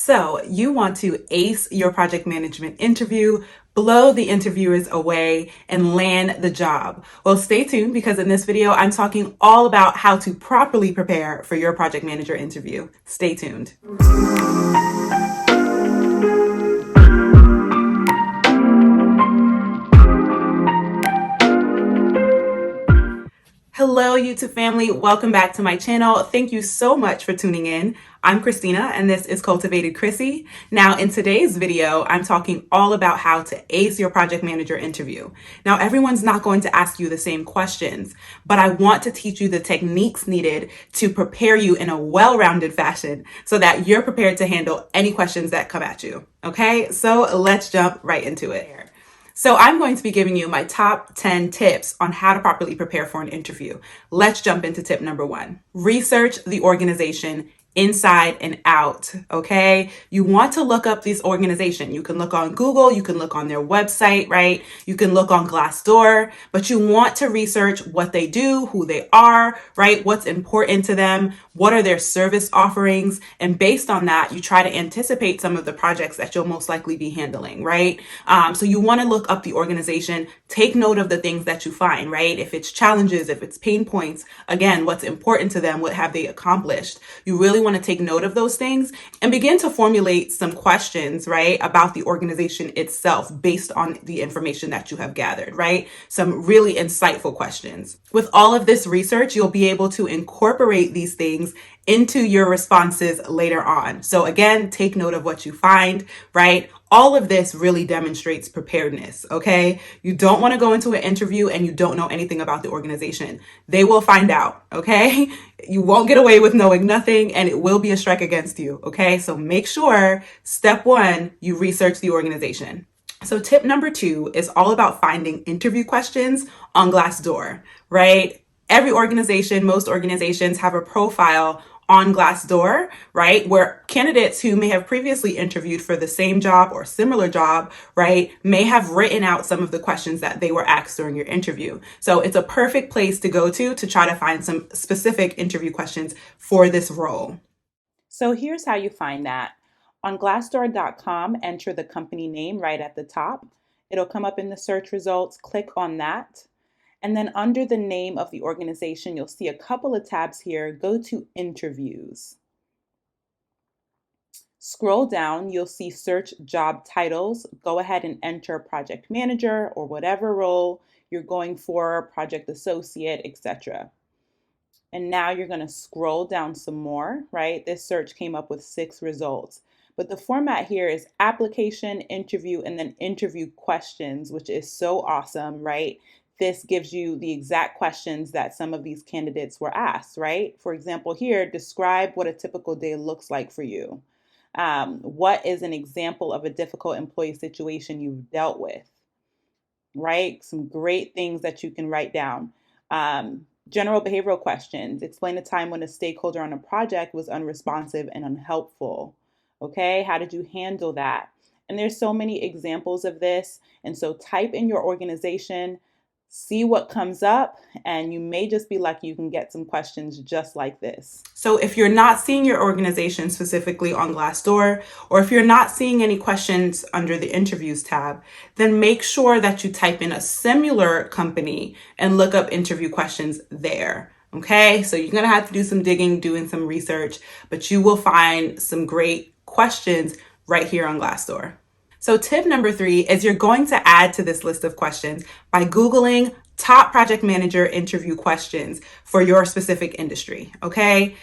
So you want to ace your project management interview, blow the interviewers away, and land the job. Well, stay tuned because in this video, I'm talking all about how to properly prepare for your project manager interview. Stay tuned. Hello, YouTube family. Welcome back to my channel. Thank you so much for tuning in. I'm Christina, and this is Cultivated Chrissy. Now, in today's video, I'm talking all about how to ace your project manager interview. Now, everyone's not going to ask you the same questions, but I want to teach you the techniques needed to prepare you in a well-rounded fashion so that you're prepared to handle any questions that come at you. Okay, so let's jump right into it. So I'm going to be giving you my top 10 tips on how to properly prepare for an interview. Let's jump into tip number 1. Research the organization inside and out, okay? You want to look up this organization. You can look on Google, you can look on their website, right? You can look on Glassdoor, but you want to research what they do, who they are, right? What's important to them, what are their service offerings, and based on that, you try to anticipate some of the projects that you'll most likely be handling, right? So you want to look up the organization, take note of the things that you find, right? If it's challenges, if it's pain points, again, what's important to them, what have they accomplished? You really want to take note of those things and begin to formulate some questions, right, about the organization itself based on the information that you have gathered, right? Some really insightful questions. With all of this research, you'll be able to incorporate these things into your responses later on. So again, take note of what you find, right? All of this really demonstrates preparedness, okay? You don't want to go into an interview and you don't know anything about the organization. They will find out, okay? You won't get away with knowing nothing and it will be a strike against you, okay? So make sure, step 1, you research the organization. So tip number 2 is all about finding interview questions on Glassdoor, right? Every organization, most organizations have a profile on Glassdoor, right, where candidates who may have previously interviewed for the same job or similar job, right, may have written out some of the questions that they were asked during your interview. So it's a perfect place to go to try to find some specific interview questions for this role. So here's how you find that. On Glassdoor.com, enter the company name right at the top. It'll come up in the search results. Click on that. And then under the name of the organization, you'll see a couple of tabs here. Go to interviews. Scroll down, you'll see search job titles. Go ahead and enter project manager or whatever role you're going for, project associate, etc. And now you're going to scroll down some more, right? This search came up with 6 results. But the format here is application, interview, and then interview questions, which is so awesome, right? This gives you the exact questions that some of these candidates were asked, right? For example, here, describe what a typical day looks like for you. What is an example of a difficult employee situation you've dealt with, right? Some great things that you can write down. General behavioral questions. Explain a time when a stakeholder on a project was unresponsive and unhelpful. Okay, how did you handle that? And there's so many examples of this. And so type in your organization, see what comes up, and you may just be lucky you can get some questions just like this. So if you're not seeing your organization specifically on Glassdoor, or if you're not seeing any questions under the interviews tab, then make sure that you type in a similar company and look up interview questions there. Okay, so you're gonna have to do some digging, doing some research, but you will find some great questions right here on Glassdoor. So tip number 3 is you're going to add to this list of questions by Googling top project manager interview questions for your specific industry, okay?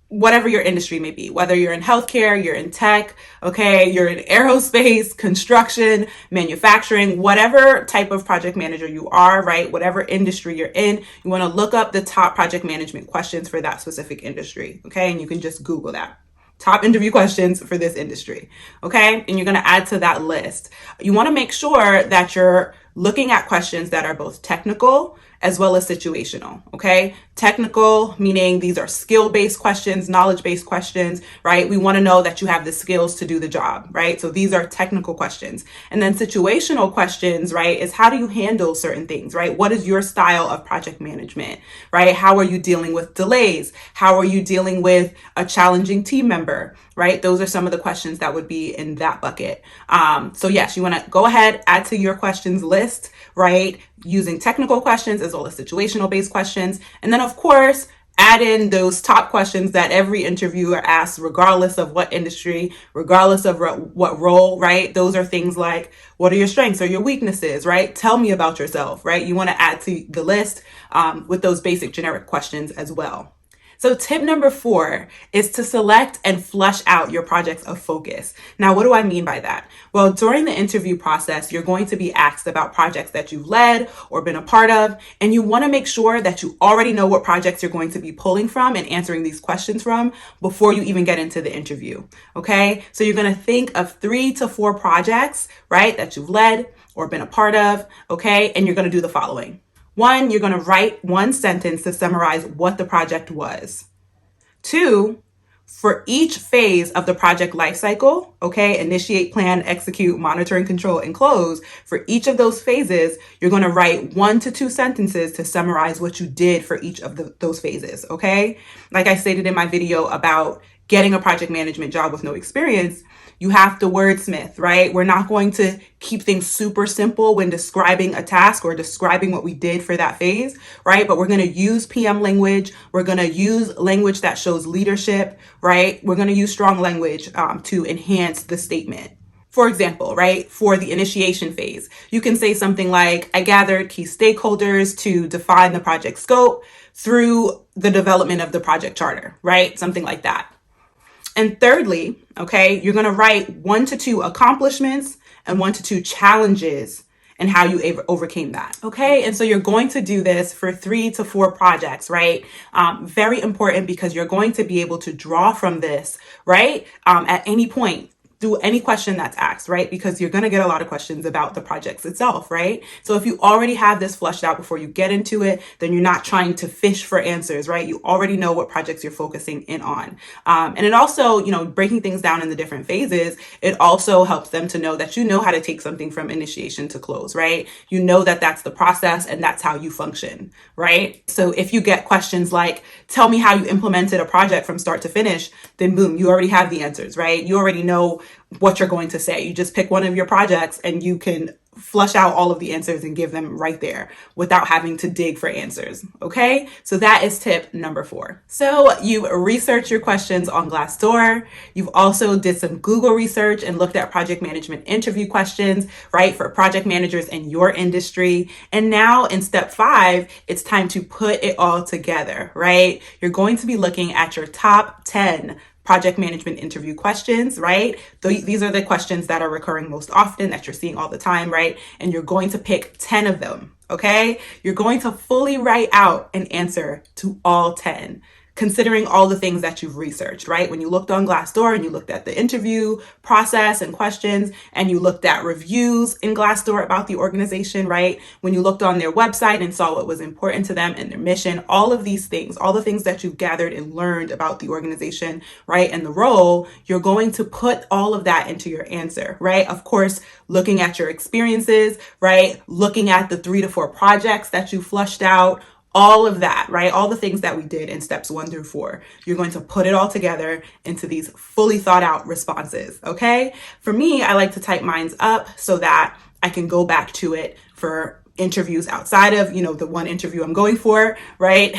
Whatever your industry may be, whether you're in healthcare, you're in tech, okay, you're in aerospace, construction, manufacturing, whatever type of project manager you are, right? Whatever industry you're in, you want to look up the top project management questions for that specific industry, okay? And you can just Google that. Top interview questions for this industry, okay? And you're gonna add to that list. You wanna make sure that you're looking at questions that are both technical as well as situational, okay? Technical, meaning these are skill-based questions, knowledge-based questions, right? We want to know that you have the skills to do the job, right? So these are technical questions. And then situational questions, right, is how do you handle certain things, right? What is your style of project management, right? How are you dealing with delays? How are you dealing with a challenging team member, right? Those are some of the questions that would be in that bucket. So yes, you want to go ahead, add to your questions list, right? Using technical questions as well as situational based questions. And then of course, add in those top questions that every interviewer asks, regardless of what industry, regardless of what role, right? Those are things like, what are your strengths or your weaknesses, right? Tell me about yourself, right? You want to add to the list with those basic generic questions as well. So tip number 4 is to select and flush out your projects of focus. Now, what do I mean by that? Well, during the interview process, you're going to be asked about projects that you've led or been a part of, and you want to make sure that you already know what projects you're going to be pulling from and answering these questions from before you even get into the interview. Okay? So you're going to think of 3 to 4 projects, right, that you've led or been a part of, okay? And you're going to do the following. 1, you're going to write 1 sentence to summarize what the project was. 2, for each phase of the project lifecycle, okay, initiate, plan, execute, monitor, and control, and close. For each of those phases, you're going to write 1 to 2 sentences to summarize what you did for each of those phases, okay? Like I stated in my video about getting a project management job with no experience, you have to wordsmith, right? We're not going to keep things super simple when describing a task or describing what we did for that phase, right? But we're going to use PM language. We're going to use language that shows leadership, right? We're going to use strong language to enhance the statement. For example, right, for the initiation phase, you can say something like, I gathered key stakeholders to define the project scope through the development of the project charter, right? Something like that. And thirdly, okay, you're going to write 1 to 2 accomplishments and 1 to 2 challenges and how you overcame that. Okay, and so you're going to do this for 3 to 4 projects, right? Very important because you're going to be able to draw from this, right? At any point through any question that's asked, right? Because you're going to get a lot of questions about the projects itself, right? So if you already have this fleshed out before you get into it, then you're not trying to fish for answers, right? You already know what projects you're focusing in on. And it also, breaking things down in the different phases, it also helps them to know that you know how to take something from initiation to close, right? You know that that's the process and that's how you function, right? So if you get questions like, tell me how you implemented a project from start to finish, then boom, you already have the answers, right? You already know what you're going to say. You just pick one of your projects and you can flush out all of the answers and give them right there without having to dig for answers. Okay, so that is tip number 4. So you research your questions on Glassdoor. You've also did some Google research and looked at project management interview questions, right, for project managers in your industry. And now in step 5, it's time to put it all together, right? You're going to be looking at your top 10 project management interview questions, right? These are the questions that are recurring most often that you're seeing all the time, right? And you're going to pick 10 of them, okay? You're going to fully write out an answer to all 10. Considering all the things that you've researched, right? When you looked on Glassdoor and you looked at the interview process and questions, and you looked at reviews in Glassdoor about the organization, right? When you looked on their website and saw what was important to them and their mission, all of these things, all the things that you've gathered and learned about the organization, right? And the role, you're going to put all of that into your answer, right? Of course, looking at your experiences, right? Looking at the 3 to 4 projects that you flushed out, all of that, right? All the things that we did in steps 1 through 4. You're going to put it all together into these fully thought out responses, okay? For me, I like to type mine up so that I can go back to it for interviews outside of, the one interview I'm going for, right?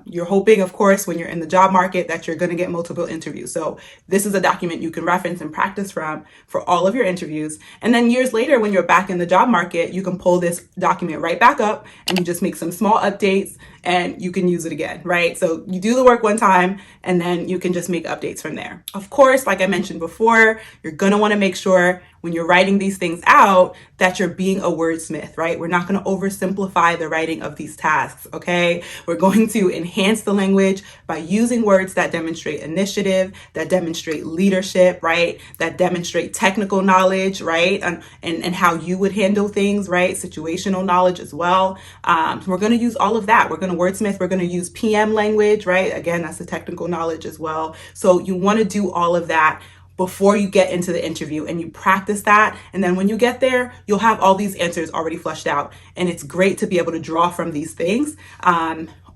You're hoping, of course, when you're in the job market that you're going to get multiple interviews. So this is a document you can reference and practice from for all of your interviews. And then years later, when you're back in the job market, you can pull this document right back up and you just make some small updates and you can use it again, right? So you do the work one time and then you can just make updates from there. Of course, like I mentioned before, you're going to want to make sure when you're writing these things out that you're being a wordsmith, right? We're not going to oversimplify the writing of these tasks, okay? We're going to enhance the language by using words that demonstrate initiative, that demonstrate leadership, right? That demonstrate technical knowledge, right? And how you would handle things, right? Situational knowledge as well. We're going to use all of that. We're going going to wordsmith, we're going to use PM language, right? Again, that's the technical knowledge as well. So you want to do all of that before you get into the interview, and you practice that. And then when you get there, you'll have all these answers already fleshed out. And it's great to be able to draw from these things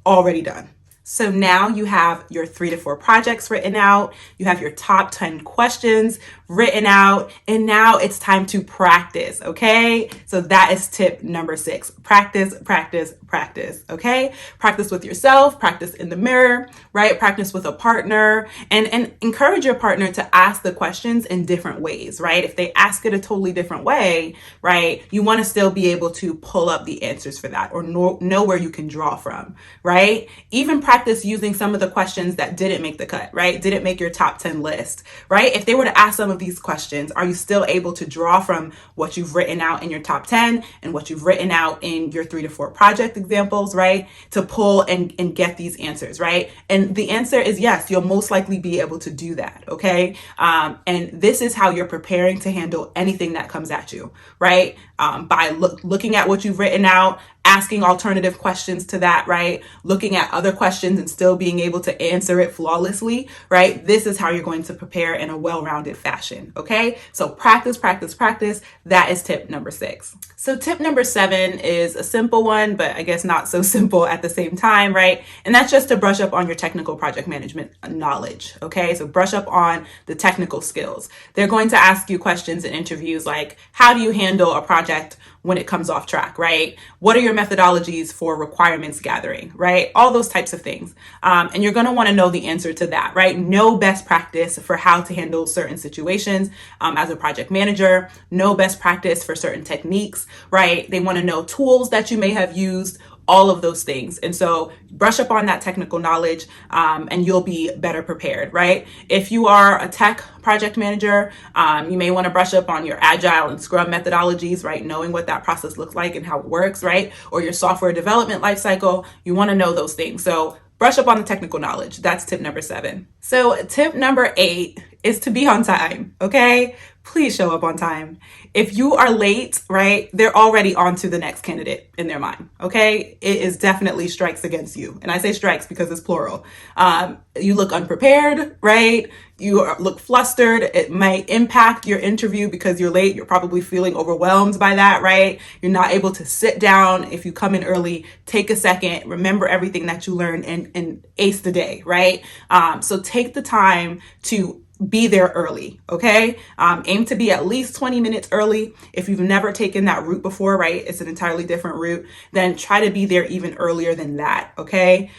already done. So now you have your 3 to 4 projects written out, you have your top 10 questions written out, and now it's time to practice, okay? So that is tip number 6. Practice, practice, practice, okay? Practice with yourself, practice in the mirror, right? Practice with a partner, and encourage your partner to ask the questions in different ways, right? If they ask it a totally different way, right, you want to still be able to pull up the answers for that, or know where you can draw from, right? Even practice using some of the questions that didn't make the cut, right? Didn't make your top 10 list, right? If they were to ask some of these questions, are you still able to draw from what you've written out in your top 10 and what you've written out in your 3 to 4 project examples, right? To pull and get these answers, right? And the answer is yes, you'll most likely be able to do that, okay? And this is how you're preparing to handle anything that comes at you, right? By looking at what you've written out, asking alternative questions to that, right? Looking at other questions and still being able to answer it flawlessly, right? This is how you're going to prepare in a well-rounded fashion, okay? So practice, practice, practice. That is tip number 6. So tip number 7 is a simple one, but I guess not so simple at the same time, right? And that's just to brush up on your technical project management knowledge, okay? So brush up on the technical skills. They're going to ask you questions in interviews like, how do you handle a project when it comes off track, right? What are your methodologies for requirements gathering, right? All those types of things. And you're going to want to know the answer to that, right? Know best practice for how to handle certain situations as a project manager, know best practice for certain techniques, right? They want to know tools that you may have used, all of those things. And so brush up on that technical knowledge and you'll be better prepared, right? If you are a tech project manager, you may want to brush up on your agile and scrum methodologies, right? Knowing what that process looks like and how it works, right? Or your software development lifecycle, you want to know those things. So brush up on the technical knowledge. That's tip number 7. So tip number 8 is to be on time, okay? Please show up on time. If you are late, right, they're already on to the next candidate in their mind, okay? It is definitely strikes against you. And I say strikes because it's plural. You look unprepared, right? You look flustered. It might impact your interview because you're late. You're probably feeling overwhelmed by that, right? You're not able to sit down. If you come in early, take a second, remember everything that you learned and ace the day, right? So take the time to be there early, okay? Aim to be at least 20 minutes early. If you've never taken that route before, right, it's an entirely different route, then try to be there even earlier than that, okay?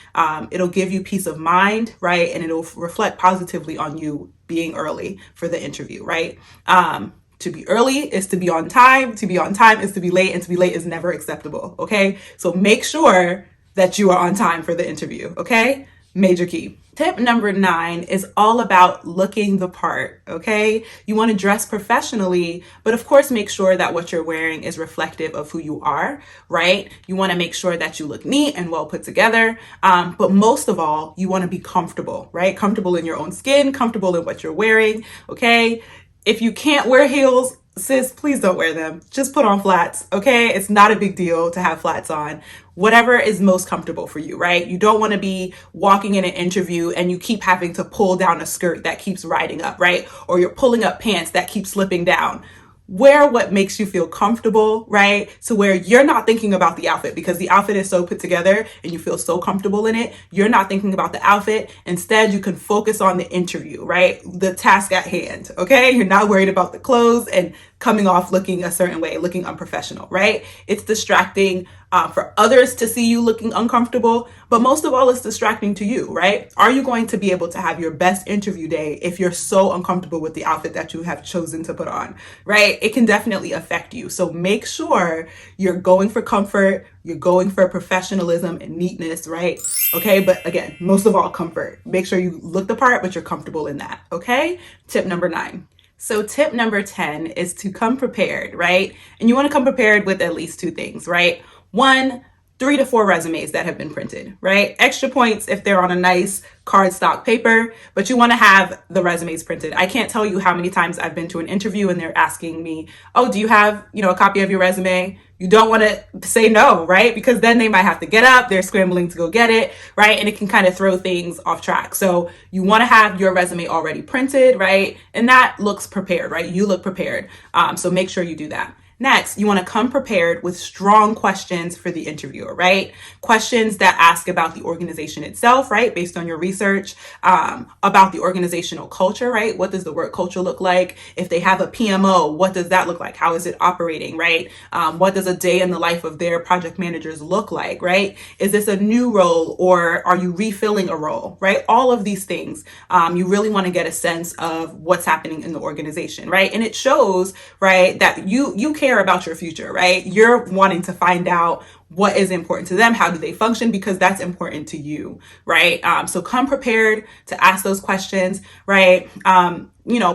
It'll give you peace of mind, right? And it'll reflect positively on you being early for the interview, right? To be early is to be on time. To be on time is to be late, and to be late is never acceptable, okay? So make sure that you are on time for the interview, okay? Major key. Tip number 9 is all about looking the part, okay? You want to dress professionally, but of course make sure that what you're wearing is reflective of who you are, right? You want to make sure that you look neat and well put together, but most of all, you want to be comfortable, right? Comfortable in your own skin, comfortable in what you're wearing, okay? If you can't wear heels, sis, please don't wear them. Just put on flats, okay? It's not a big deal to have flats on. Whatever is most comfortable for you, right? You don't want to be walking in an interview and you keep having to pull down a skirt that keeps riding up, right? Or you're pulling up pants that keep slipping down. Wear what makes you feel comfortable, right? So where you're not thinking about the outfit because the outfit is so put together and you feel so comfortable in it. You're not thinking about the outfit. Instead, you can focus on the interview, right? The task at hand, okay? You're not worried about the clothes and coming off looking a certain way, looking unprofessional, right? It's distracting for others to see you looking uncomfortable, but most of all, it's distracting to you, right? Are you going to be able to have your best interview day if you're so uncomfortable with the outfit that you have chosen to put on, right? It can definitely affect you. So make sure you're going for comfort, you're going for professionalism and neatness, right? Okay, but again, most of all, comfort. Make sure you look the part, but you're comfortable in that, okay? Tip number 9. So tip number 10 is to come prepared, right? And you want to come prepared with at least 2 things, right? 1, 3 to 4 resumes that have been printed, right? Extra points if they're on a nice cardstock paper, but you want to have the resumes printed. I can't tell you how many times I've been to an interview and they're asking me, oh, do you have, a copy of your resume? You don't want to say no, right? Because then they might have to get up, they're scrambling to go get it, right? And it can kind of throw things off track. So you want to have your resume already printed, right? And that looks prepared, right? You look prepared. So make sure you do that. Next, you want to come prepared with strong questions for the interviewer, right? Questions that ask about the organization itself, right? Based on your research, about the organizational culture, right? What does the work culture look like? If they have a PMO, what does that look like? How is it operating, right? What does a day in the life of their project managers look like, right? Is this a new role or are you refilling a role, right? All of these things, you really want to get a sense of what's happening in the organization, right? And it shows, right, that you care about your future, right? You're wanting to find out what is important to them, how do they function, because that's important to you, right? So come prepared to ask those questions, right?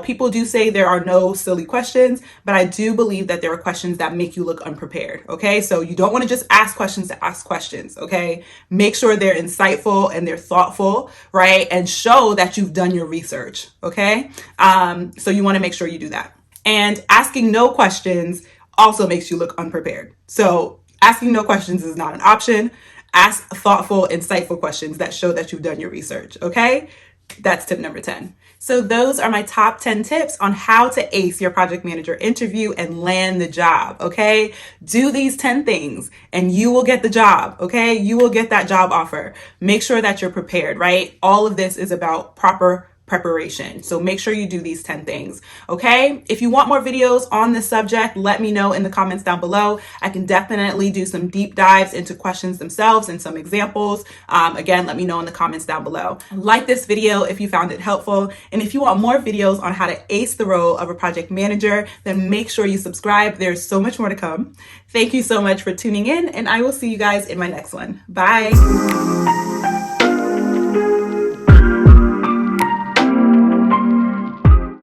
People do say there are no silly questions, but I do believe that there are questions that make you look unprepared, okay? So you don't want to just ask questions to ask questions, okay? Make sure they're insightful and they're thoughtful, right? And show that you've done your research, okay? So you want to make sure you do that. And asking no questions also makes you look unprepared. So asking no questions is not an option. Ask thoughtful, insightful questions that show that you've done your research, okay? That's tip number 10. So those are my top 10 tips on how to ace your project manager interview and land the job, okay? Do these 10 things and you will get the job, okay? You will get that job offer. Make sure that you're prepared, right? All of this is about proper preparation. So make sure you do these 10 things, okay? If you want more videos on this subject, let me know in the comments down below. I can definitely do some deep dives into questions themselves and some examples. Again, let me know in the comments down below. Like this video if you found it helpful. And if you want more videos on how to ace the role of a project manager, then make sure you subscribe. There's so much more to come. Thank you so much for tuning in, and I will see you guys in my next one. Bye.